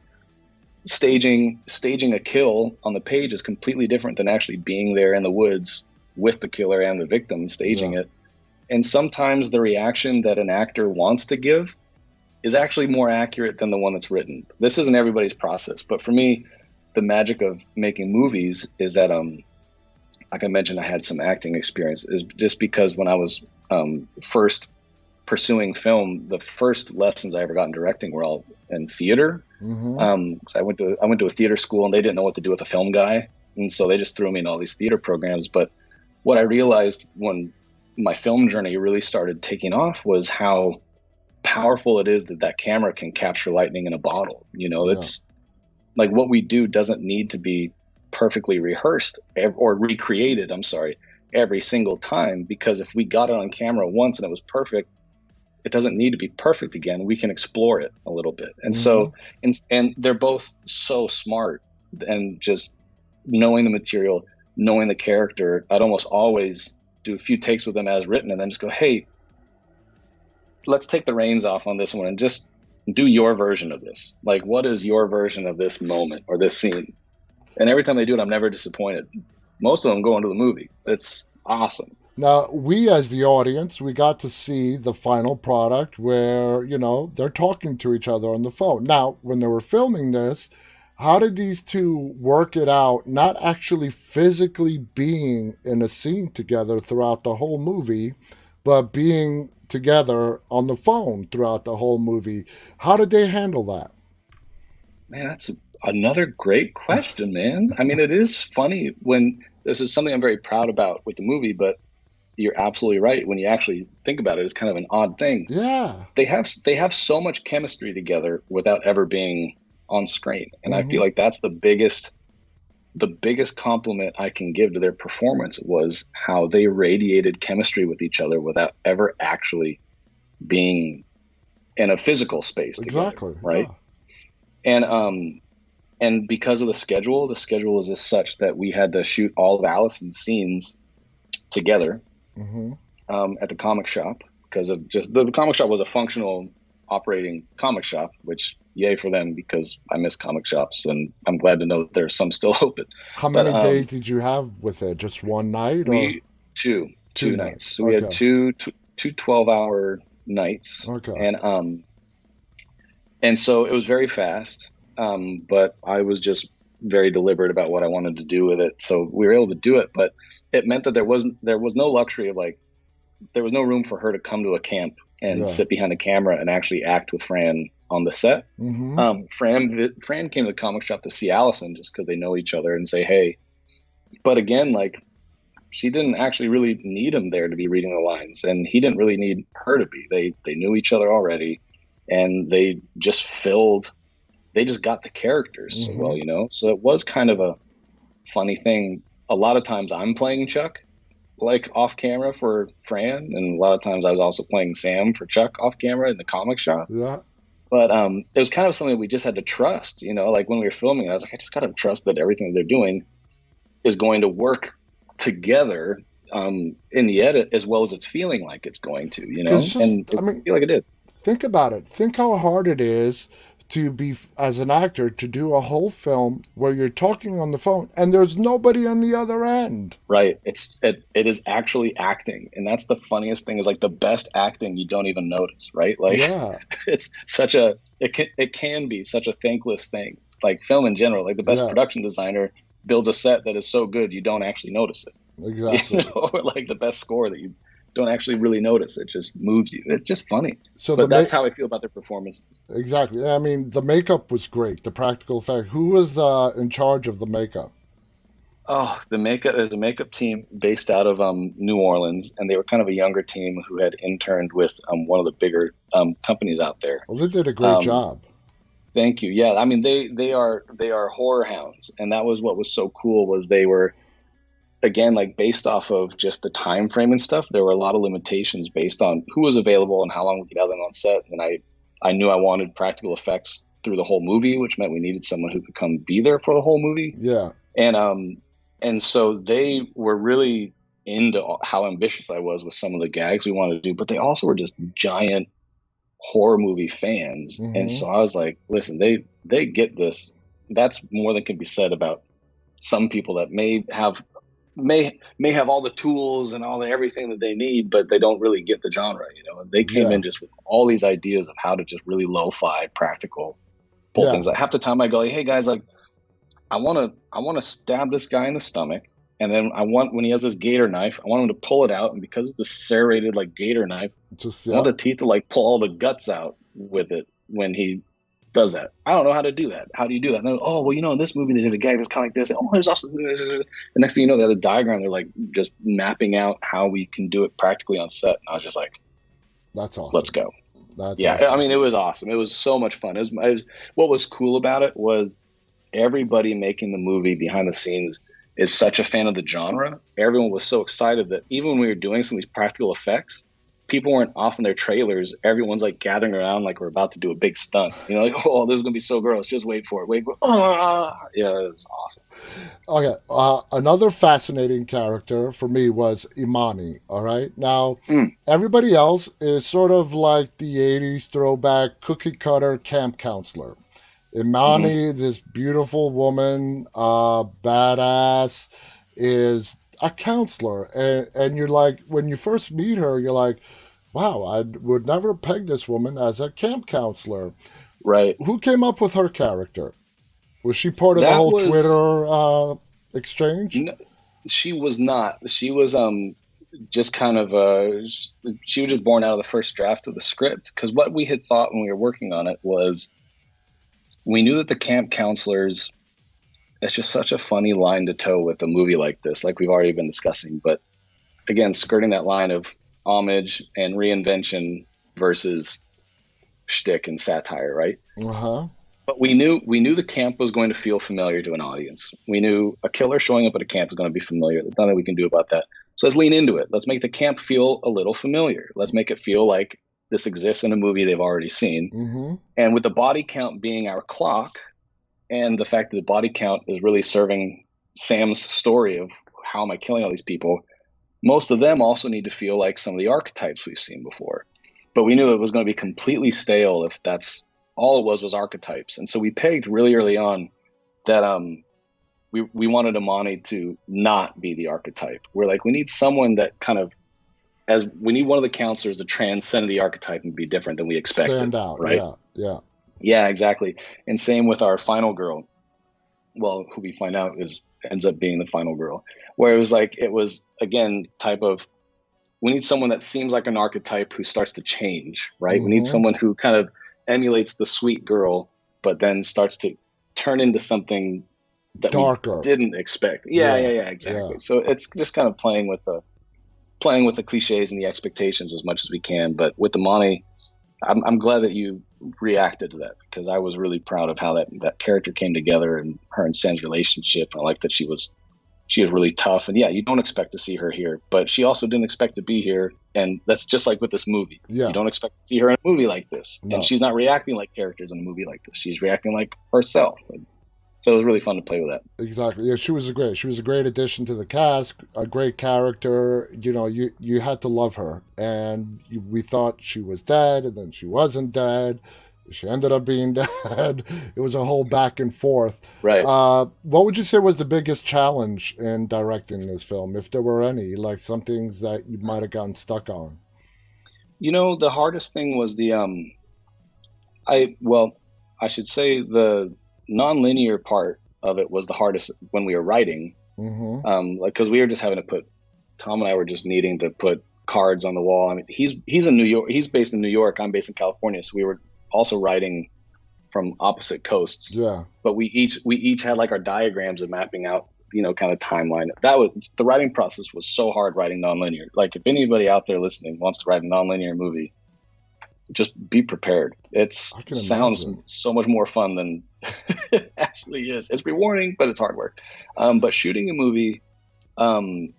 staging a kill on the page is completely different than actually being there in the woods with the killer and the victim staging it. And sometimes the reaction that an actor wants to give is actually more accurate than the one that's written. This isn't everybody's process, but for me, the magic of making movies is that, like I mentioned, I had some acting experience, is just because when I was first pursuing film, the first lessons I ever got in directing were all in theater. I went to a theater school, and they didn't know what to do with a film guy, and so they just threw me in all these theater programs. But what I realized when my film journey really started taking off was how powerful it is that camera can capture lightning in a bottle. You know, it's like what we do doesn't need to be perfectly rehearsed or recreated. Every single time, because if we got it on camera once and it was perfect, it doesn't need to be perfect again. We can explore it a little bit. And so, and they're both so smart, and just knowing the material, knowing the character, I'd almost always do a few takes with them as written and then just go, hey, let's take the reins off on this one and just do your version of this. Like, what is your version of this moment or this scene? And every time they do it, I'm never disappointed. Most of them go into the movie. It's awesome. Now, we as the audience, we got to see the final product where, you know, they're talking to each other on the phone. Now, when they were filming this, how did these two work it out, not actually physically being in a scene together throughout the whole movie, but being together on the phone throughout the whole movie. How did they handle that? Man, that's another great question, man. I mean, it is funny when this is something I'm very proud about with the movie, but you're absolutely right. When you actually think about it, it's kind of an odd thing. Yeah. They have so much chemistry together without ever being on screen, and I feel like that's the biggest compliment I can give to their performance was how they radiated chemistry with each other without ever actually being in a physical space Exactly. together, right? Yeah. And because of the schedule was as such that we had to shoot all of Allison's scenes together at the comic shop, because of just the comic shop was a functional operating comic shop, which yay for them, because I miss comic shops and I'm glad to know that there's some still open. How many days did you have with it? Just one night? Two nights. So we had two 12-hour nights. Okay. And so it was very fast. But I was just very deliberate about what I wanted to do with it. So we were able to do it, but it meant that there was no luxury of there was no room for her to come to a camp and sit behind the camera and actually act with Fran on the set. Fran came to the comic shop to see Allison just because they know each other and say, hey, but again, she didn't actually really need him there to be reading the lines, and he didn't really need her to be. They knew each other already, and they just got the characters so well, so it was kind of a funny thing. A lot of times I'm playing Chuck off camera for Fran, and a lot of times I was also playing Sam for Chuck off camera in the comic shop. But it was kind of something that we just had to trust, when we were filming, I was like, I just gotta trust that everything that they're doing is going to work together in the edit as well as it's feeling like it's going to, and I feel like it did. Think about it. Think how hard it is to be, as an actor, to do a whole film where you're talking on the phone and there's nobody on the other end. Right. It is actually acting. And that's the funniest thing, is the best acting you don't even notice, right? It's it can be such a thankless thing. Film in general, the best production designer builds a set that is so good you don't actually notice it. Exactly. Or the best score that you don't actually really notice. It just moves you. It's just funny. But that's how I feel about their performances. Exactly. I mean, the makeup was great. The practical effect. Who was in charge of the makeup? Oh, there's a makeup team based out of New Orleans, and they were kind of a younger team who had interned with one of the bigger companies out there. Well, they did a great job. Thank you. Yeah, I mean, they are horror hounds, and that was what was so cool, was they were, again, based off of just the time frame and stuff. There were a lot of limitations based on who was available and how long we could have them on set. And I knew I wanted practical effects through the whole movie, which meant we needed someone who could come be there for the whole movie. Yeah. And so they were really into how ambitious I was with some of the gags we wanted to do, but they also were just giant horror movie fans. And so I was like, listen, they get this. That's more than can be said about some people that may have all the tools and all the everything that they need, but they don't really get the genre, and they came in just with all these ideas of how to just really lo-fi practical pull things. Half the time I go, hey guys, I want to stab this guy in the stomach, and then when he has this gator knife, I want him to pull it out, and because it's a serrated gator knife, I want the teeth to pull all the guts out with it when he does that. I don't know how to do that. How do you do that? And they're, oh, well, in this movie they did a gag that's kind of like this. Oh, there's also the next thing you know, they had a diagram. They're just mapping out how we can do it practically on set. And I was just like, that's awesome. Let's go. That's awesome. I mean, it was awesome. It was so much fun. What was cool about it was everybody making the movie behind the scenes is such a fan of the genre. Everyone was so excited that even when we were doing some of these practical effects, people weren't off in their trailers. Everyone's gathering around we're about to do a big stunt. Oh, this is going to be so gross. Just wait for it. Wait for it. Yeah, it was awesome. Okay. Another fascinating character for me was Imani. All right. Now, everybody else is sort of like the 80s throwback cookie cutter camp counselor. Imani, this beautiful woman, badass, is a counselor. And you're when you first meet her, you're like, wow, I would never peg this woman as a camp counselor. Right. Who came up with her character? Was she part of the whole Twitter exchange? No, she was not. She was just kind of she was just born out of the first draft of the script, because what we had thought when we were working on it was we knew that the camp counselors, it's just such a funny line to toe with a movie like this, like we've already been discussing, but again, skirting that line of homage and reinvention versus shtick and satire, right? But we knew the camp was going to feel familiar to an audience. We knew a killer showing up at a camp is going to be familiar. There's nothing we can do about that. So let's lean into it. Let's make the camp feel a little familiar. Let's make it feel like this exists in a movie they've already seen. And with the body count being our clock, and the fact that the body count is really serving Sam's story of how am I killing all these people, most of them also need to feel like some of the archetypes we've seen before. But we knew it was going to be completely stale if that's all it was archetypes. And so we pegged really early on that we wanted Amani to not be the archetype. We're like, we need someone that kind of, we need one of the counselors to transcend the archetype and be different than we expected. Stand out, right? Yeah, exactly. And same with our final girl. Well, who we find out ends up being the final girl. Where it was again, type of, we need someone that seems like an archetype who starts to change, right? We need someone who kind of emulates the sweet girl, but then starts to turn into something that darker we didn't expect. Yeah, exactly. Yeah. So it's just kind of playing with the cliches and the expectations as much as we can. But with Amani, I'm glad that you reacted to that, because I was really proud of how that character came together, and her and Sam's relationship. I like that she was really tough, and yeah, you don't expect to see her here, but she also didn't expect to be here, and that's just like with this movie. You don't expect to see her in a movie like this, and she's not reacting like characters in a movie like this. She's reacting like herself. So it was really fun to play with that. Exactly. Yeah, she was a great addition to the cast, a great character. You know, you had to love her, and we thought she was dead, and then she wasn't dead. She ended up being dead. It was a whole back and forth. Right. What would you say was the biggest challenge in directing this film, if there were any, like some things that you might have gotten stuck on? You know, the hardest thing was I should say the non-linear part of it was the hardest when we were writing. Because we were just having to Tom and I were just needing to put cards on the wall. I mean, he's in New York. He's based in New York. I'm based in California. So we were also writing from opposite coasts. Yeah. But we each had like our diagrams of mapping out, kind of timeline. The writing process was so hard writing nonlinear. Like, if anybody out there listening wants to write a nonlinear movie, just be prepared. It sounds so much more fun than it actually is. It's rewarding, but it's hard work. But shooting a movie was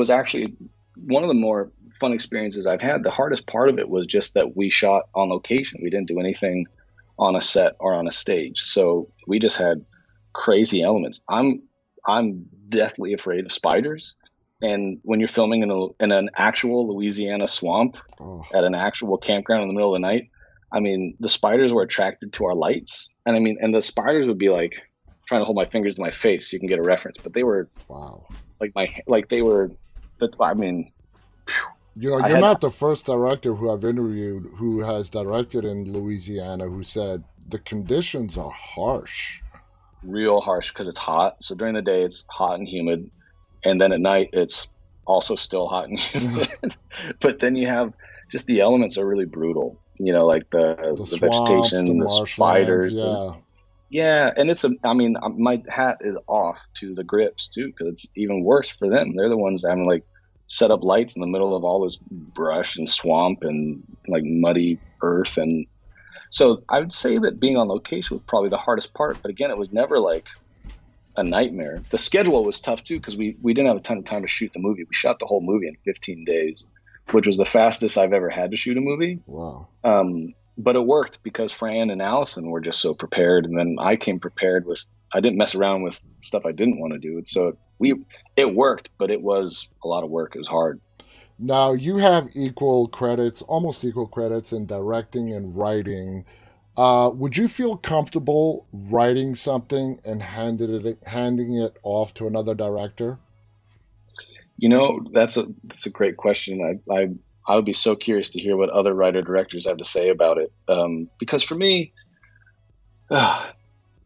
actually one of the more fun experiences I've had. The hardest part of it was just that we shot on location. We didn't do anything on a set or on a stage. So we just had crazy elements. I'm deathly afraid of spiders. And when you're filming in an actual Louisiana swamp at an actual campground in the middle of the night, I mean, the spiders were attracted to our lights. And I mean, and the spiders would be like trying to hold my fingers to my face so you can get a reference. But they were you're not the first director who I've interviewed who has directed in Louisiana who said the conditions are harsh. Real harsh, because it's hot. So during the day, it's hot and humid. And then at night, it's also still hot and humid. But then you have just the elements are really brutal. Like the swamps, vegetation, the spiders. And my hat is off to the grips too, because it's even worse for them. They're the ones that having like set up lights in the middle of all this brush and swamp and like muddy earth. And so I would say that being on location was probably the hardest part. But again, it was never like a nightmare. The schedule was tough too, because we didn't have a ton of time to shoot the movie. We shot the whole movie in 15 days, which was the fastest I've ever had to shoot a movie. Wow. But it worked because Fran and Allison were just so prepared, and then I came prepared I didn't mess around with stuff I didn't want to do. And so it worked, but it was a lot of work. It was hard. Now you have almost equal credits in directing and writing. Would you feel comfortable writing something and handing it off to another director? That's a great question. I would be so curious to hear what other writer directors have to say about it. Because for me,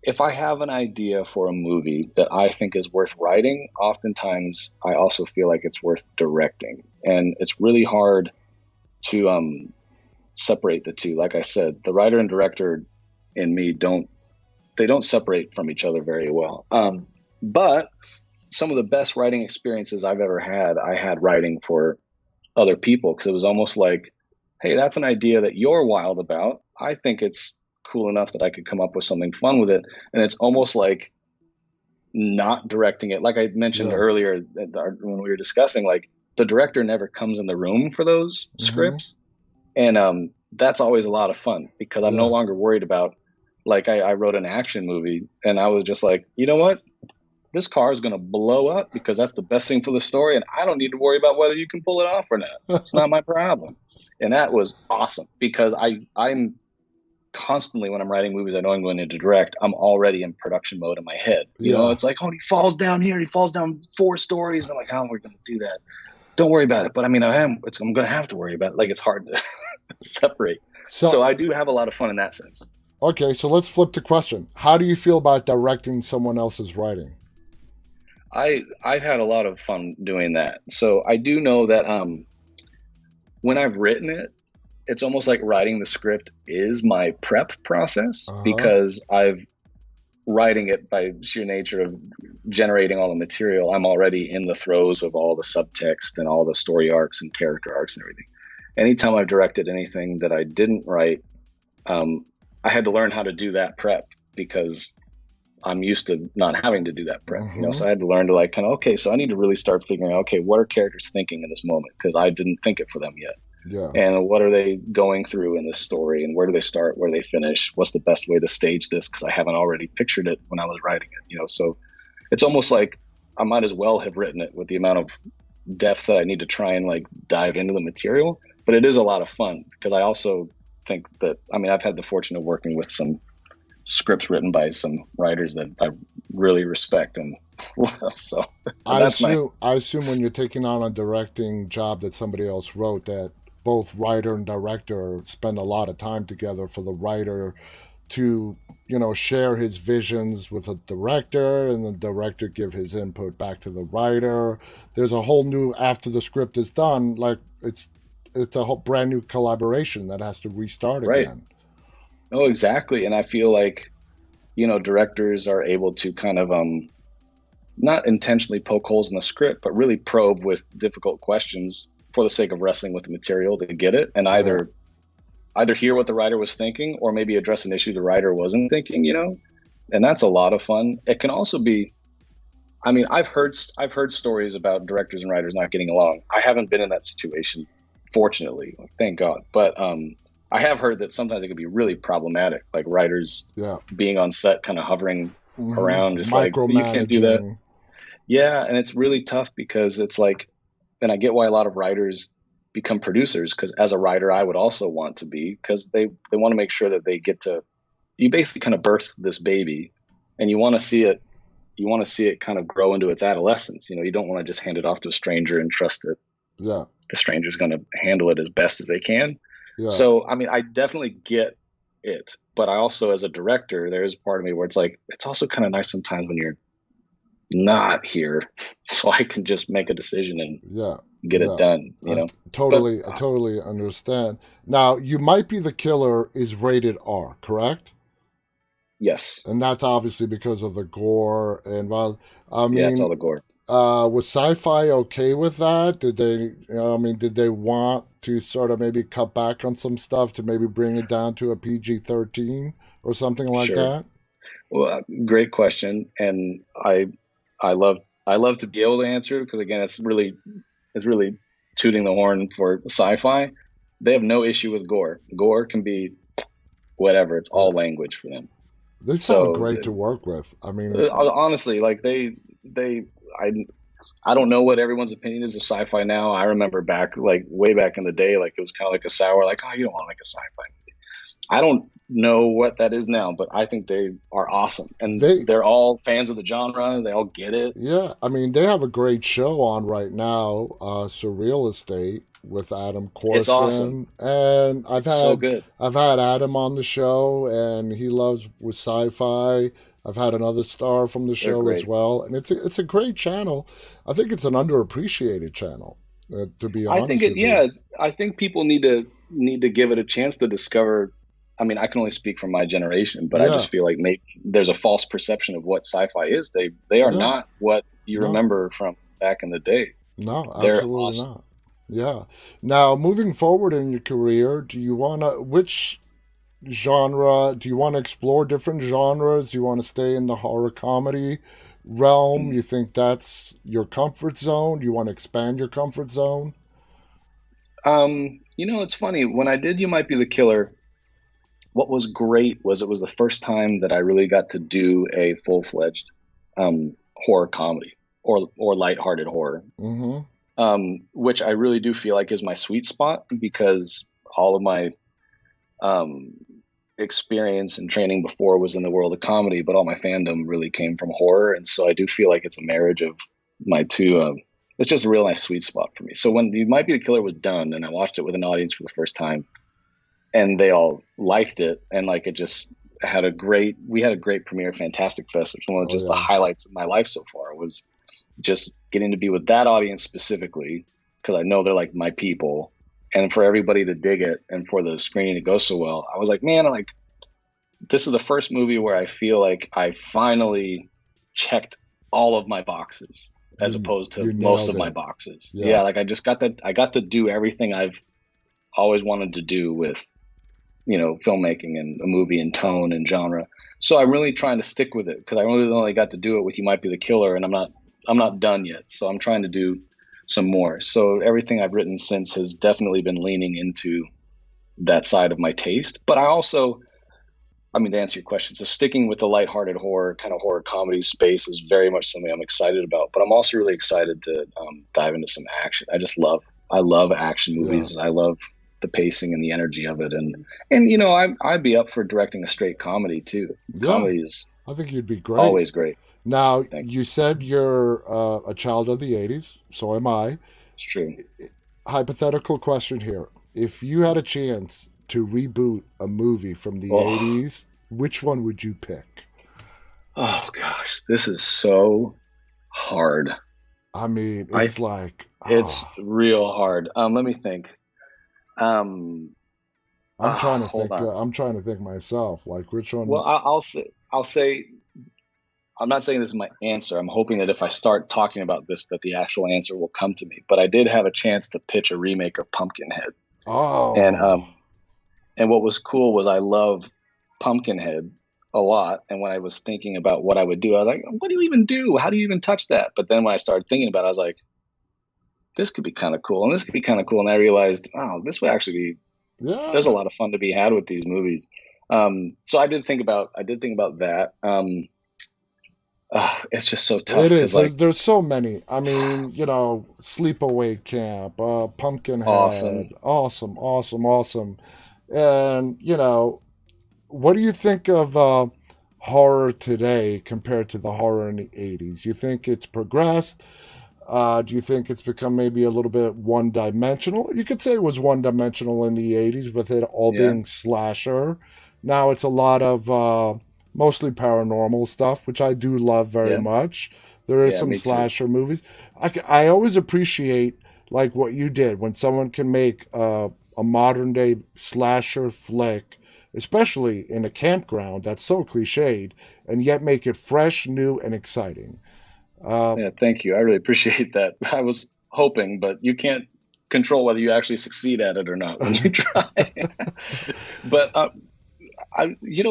if I have an idea for a movie that I think is worth writing, oftentimes I also feel like it's worth directing. And it's really hard to separate the two. Like I said, the writer and director in me don't separate from each other very well. But some of the best writing experiences I've ever had, I had writing for other people, because it was almost like, hey, that's an idea that you're wild about. I think it's cool enough that I could come up with something fun with it. And it's almost like not directing it. Like I mentioned earlier when we were discussing, like the director never comes in the room for those scripts. And that's always a lot of fun, because I'm no longer worried about, like I wrote an action movie and I was just like, you know what? This car is going to blow up because that's the best thing for the story. And I don't need to worry about whether you can pull it off or not. It's not my problem. And that was awesome, because I'm constantly, when I'm writing movies I know I'm going to direct, I'm already in production mode in my head. You know, it's like, oh, he falls down here, he falls down 4 stories. And I'm like, how am I going to do that? Don't worry about it. But I mean, I'm going to have to worry about it. Like, it's hard to separate. So I do have a lot of fun in that sense. Okay, so let's flip the question. How do you feel about directing someone else's writing? I've had a lot of fun doing that. So I do know that when I've written it, it's almost like writing the script is my prep process, because I've writing it by sheer nature of generating all the material. I'm already in the throes of all the subtext and all the story arcs and character arcs and everything. Anytime I've directed anything that I didn't write, I had to learn how to do that prep, because I'm used to not having to do that prep, you know. So I had to learn to like kind of, okay, so I need to really start figuring out, okay, what are characters thinking in this moment? Because I didn't think it for them yet. And what are they going through in this story, and where do they start, where do they finish? What's the best way to stage this? Because I haven't already pictured it when I was writing it, you know. So it's almost like I might as well have written it with the amount of depth that I need to try and like dive into the material. But it is a lot of fun, because I also think that, I mean, I've had the fortune of working with some scripts written by some writers that I really respect, and so I assume when you're taking on a directing job that somebody else wrote, that both writer and director spend a lot of time together for the writer to, you know, share his visions with a director, and the director give his input back to the writer. There's a whole new, after the script is done, like it's a whole brand new collaboration that has to restart again. Oh, exactly. And I feel like, you know, directors are able to kind of not intentionally poke holes in the script, but really probe with difficult questions for the sake of wrestling with the material to get it, and either hear what the writer was thinking, or maybe address an issue the writer wasn't thinking, you know. And that's a lot of fun. It can also be, I mean, I've heard stories about directors and writers not getting along. I haven't been in that situation, fortunately, thank God. But I have heard that sometimes it can be really problematic, like writers being on set kind of hovering around, just like, you can't do that. Yeah, and it's really tough, because it's like, and I get why a lot of writers become producers, because as a writer, I would also want to be, because they want to make sure that they get to, you basically kind of birth this baby, and you want to see it kind of grow into its adolescence. You know, you don't want to just hand it off to a stranger and trust that the stranger's going to handle it as best as they can. So, I mean, I definitely get it, but I also, as a director, there's part of me where it's like, it's also kind of nice sometimes when you're not here, so I can just make a decision and get it done, you know. I totally understand. Now, You Might Be the Killer is rated R, correct? Yes. And that's obviously because of the gore and violence. I mean, it's all the gore. Was Sci-Fi okay with that? Did they want to sort of maybe cut back on some stuff to maybe bring it down to a PG-13 or something like that? Well, great question, and I love to be able to answer, because again, it's really tooting the horn for Sci-Fi. They have no issue with gore. Gore can be whatever. It's all language for them. They sound great to work with. I mean, honestly, like I don't know what everyone's opinion is of Sci-Fi now. I remember way back in the day, like it was kind of like a sour, like, oh, you don't want to make a Sci-Fi movie. I don't know what that is now, but I think they are awesome, and they're all fans of the genre. They all get it. Yeah, I mean, they have a great show on right now, Surreal Estate with Adam Corson. It's awesome, and I've had Adam on the show, and he loves with Sci-Fi. I've had another star from the They're show as great. well, and it's a great channel. I think it's an underappreciated channel, to be I think honest it. with you. Yeah, I think people need to give it a chance to discover. I mean, I can only speak from my generation, but I Yeah, just feel like maybe there's a false perception of what sci-fi is. They are yeah, not what you no, remember from back in the day. no, They're absolutely awesome. not. Yeah. Now, moving forward in your career, do you want to, which genre, do you want to explore different genres? Do you want to stay in the horror comedy realm? You think that's your comfort zone? Do you want to expand your comfort zone? It's funny. When I did You Might Be the Killer, what was great was it was the first time that I really got to do a full-fledged horror comedy or lighthearted horror, Mm-hmm. which I really do feel like is my sweet spot because all of my um, experience and training before was in the world of comedy, but all my fandom really came from horror, and so I do feel like it's a marriage of my two. It's just a real nice sweet spot for me. So when You Might Be the Killer was done, and I watched it with an audience for the first time, and they all liked it, and like it just had a great. We had a great premiere, Fantastic Fest. It's one of Oh just the yeah. highlights of my life so far. Was just getting to be with that audience specifically because I know they're like my people, and for everybody to dig it and for the screening to go so well, I was like, man, like this is the first movie where I feel like I finally checked all of my boxes as opposed to You most nailed of my it. boxes. Yeah. Yeah, like I got to do everything I've always wanted to do with, filmmaking and a movie and tone and genre. So I'm really trying to stick with it because I really only got to do it with You Might Be the Killer, and I'm not done yet. So I'm trying to do some more. So everything I've written since has definitely been leaning into that side of my taste. But I also, I mean, to answer your question, so sticking with the lighthearted horror, kind of horror comedy space is very much something I'm excited about. But I'm also really excited to dive into some action. I love action Yeah. movies. I love the pacing and the energy of it, and I'd be up for directing a straight comedy too. Yeah. Comedy is I think you'd be great. always great. Now, Thank you. you said you're a child of the 80s, so am I. It's true. Hypothetical question here. If you had a chance to reboot a movie from the Oh, 80s, which one would you pick? oh gosh, this is so hard. I mean, I it's like, It's real hard. Let me think. Um, Hold on. I'm trying to think myself, like which Well, one. I'll say I'm not saying this is my answer. I'm hoping that if I start talking about this, that the actual answer will come to me. But I did have a chance to pitch a remake of Pumpkinhead, and Oh, um, and what was cool was I love Pumpkinhead a lot. And when I was thinking about what I would do, I was like, what do you even do? How do you even touch that? But then when I started thinking about it, I was like, this could be kind of cool, and this could be kind of cool. And I realized, oh, this would actually be there's a yeah, lot of fun to be had with these movies. So I did think about that. It's just so tough it because is. like There's so many. I mean, Sleepaway Camp, awesome. Pumpkinhead, awesome, awesome, awesome. And, what do you think of horror today compared to the horror in the 80s? You think it's progressed? Do you think it's become maybe a little bit one dimensional? You could say it was one dimensional in the 80s with it all Yeah, being slasher. Now it's a lot of mostly paranormal stuff, which I do love very yeah, much. There is yeah. some Me too. slasher movies. I always appreciate like what you did when someone can make a modern day slasher flick, especially in a campground that's so cliched, and yet make it fresh, new, and exciting. Uh, Yeah, thank you. I really appreciate that. I was hoping, but you can't control whether you actually succeed at it or not when you try. But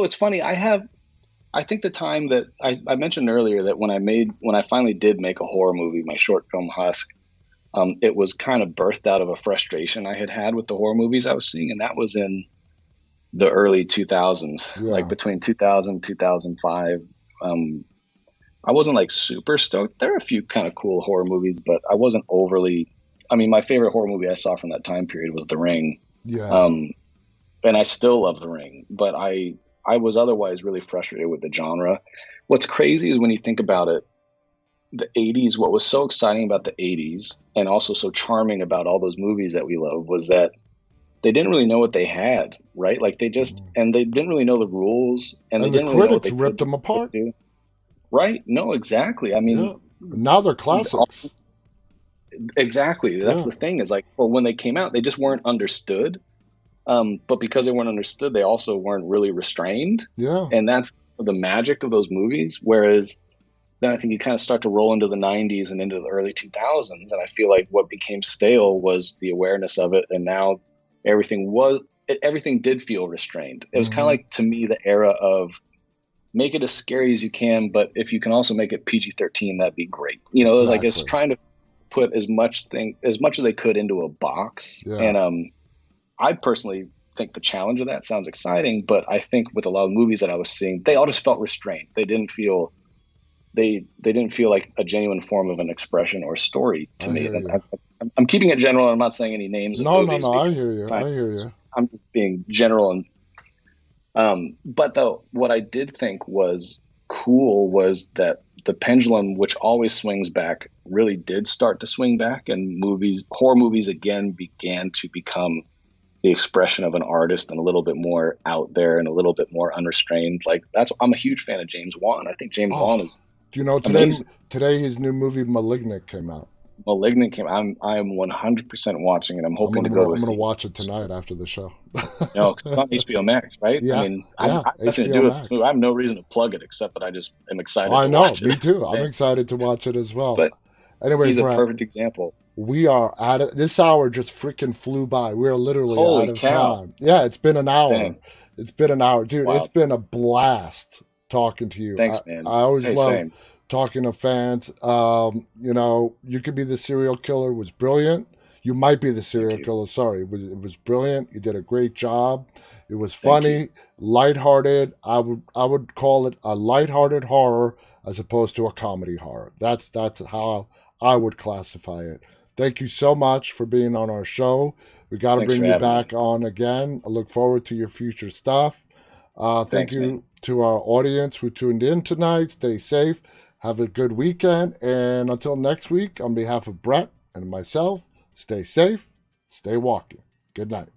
it's funny. I think the time that I mentioned earlier that when I finally did make a horror movie, my short film Husk, it was kind of birthed out of a frustration I had had with the horror movies I was seeing, and that was in the early 2000s, like yeah. between 2000 2005. I wasn't like super stoked. There are a few kind of cool horror movies, but I wasn't overly. I mean, my favorite horror movie I saw from that time period was The Ring, Yeah. um, and I still love The Ring. But I was otherwise really frustrated with the genre. What's crazy is when you think about it, the 80s. What was so exciting about the 80s, and also so charming about all those movies that we love, was that they didn't really know what they had, right? Like they didn't really know the rules, and they And the didn't really know what critics they ripped them could apart. do. Right? No, exactly. I Yeah. mean, Now they're classics. exactly. That's Yeah. the thing is like, well, when they came out, they just weren't understood. But because they weren't understood, they also weren't really restrained. Yeah. And that's the magic of those movies. Whereas then I think you kind of start to roll into the 90s and into the early 2000s. And I feel like what became stale was the awareness of it. And now everything was, everything did feel restrained. It was kind of Hmm. like, to me, the era of make it as scary as you can, but if you can also make it PG-13, that'd be great. You know, it was like, it's Exactly. trying to put as much as they could into a box. Yeah. And I personally think the challenge of that sounds exciting, but I think with a lot of movies that I was seeing, they all just felt restrained. They didn't feel like a genuine form of an expression or story to I me. hear And you. I'm keeping it general. I'm not saying any names of No, no, movies no. I because hear you. I hear you. I'm just being general. And but though what I did think was cool was that the pendulum, which always swings back, really did start to swing back, and horror movies again began to become the expression of an artist and a little bit more out there and a little bit more unrestrained. Like I'm a huge fan of James Wan. I think James Oh, Wan is do you know amazing. today his new movie *Malignant* came out? Malignant came. I'm 100% watching it. I'm hoping to go to a I'm gonna theater. watch it tonight after the show. You know, 'cause it's on HBO Max, right? I Yeah, mean, yeah. I have nothing to HBO do with this movie. Max. I have no reason to plug it except that I just am excited I to know. watch it. Me It's the too. I'm thing. excited to watch it as well. But Anyway, he's a Brett, perfect example. we are out of this hour. Just freaking flew by. We're literally out Holy of cow! time. Yeah, it's been an hour. Dang! It's been an hour, dude. It's Wow! been a blast talking to you. Thanks, man. I always Hey, love same. talking to fans. You know, You Could Be the Serial Killer was brilliant. You Might Be the Thank Serial you. Killer. Sorry, it was brilliant. You did a great job. It was Thank you. funny, lighthearted. I would call it a lighthearted horror as opposed to a comedy horror. That's how I would classify it. Thank you so much for being on our show. We got to Thanks bring for you having back me. on again. I look forward to your future stuff. Thank Thanks, man. you to our audience who tuned in tonight. Stay safe. Have a good weekend. And until next week, on behalf of Brett and myself, stay safe, stay walking. Good night.